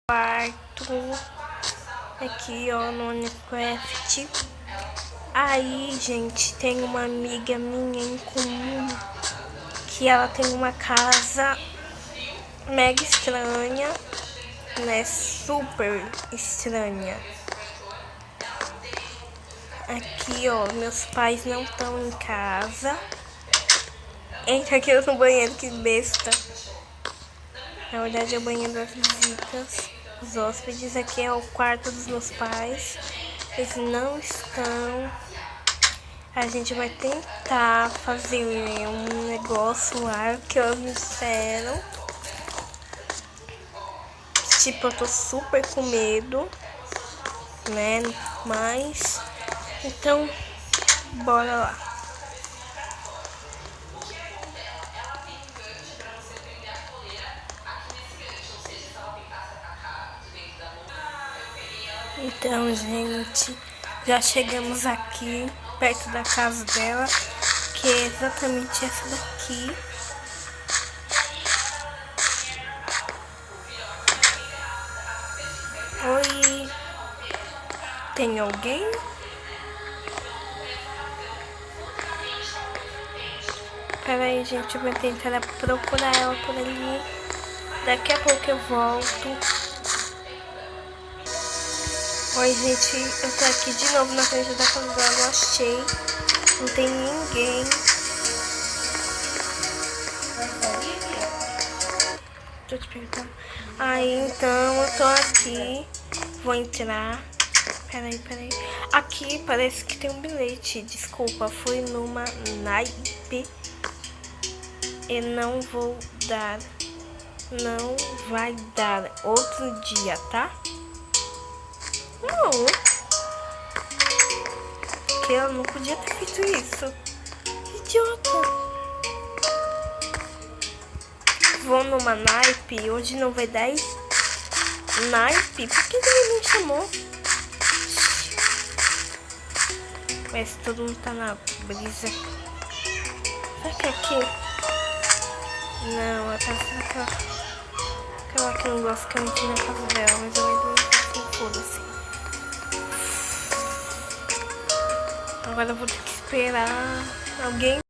quarto aqui, ó, no Minecraft. Aí, gente, tem uma amiga minha em comum que ela tem uma casa mega estranha, né? Super estranha. Aqui, ó, meus pais não estão em casa. Entra aqui no banheiro, que besta. Na verdade é o banheiro das visitas, os hóspedes. Aqui é o quarto dos meus pais. Eles não estão. A gente vai tentar fazer um negócio lá que eles me disseram. Tipo, eu tô super com medo, né? Mas, então, bora lá. Então, gente, já chegamos aqui perto da casa dela, que é exatamente essa daqui. Oi, tem alguém? Pera aí, gente, eu vou tentar procurar ela por ali. Daqui a pouco eu volto. Oi, gente, eu tô aqui de novo na frente da casa dela, não achei. Não tem ninguém. Tô te perguntando. Aí, então, eu tô aqui. Vou entrar. Peraí. Aqui parece que tem um bilhete. Desculpa, fui numa naipe. E não vou dar. Não vai dar outro dia, tá? Não. Porque eu não podia ter feito isso. Idiota. Vou numa naipe. Hoje não vai dar naipe. Por que ninguém me chamou? Mas todo mundo tá na brisa. Será que é aqui? Não, a casa daquela. Aquela que eu não gosto que eu entrei na casa dela, mas eu ainda não sei, foda-se. Agora eu vou ter que esperar alguém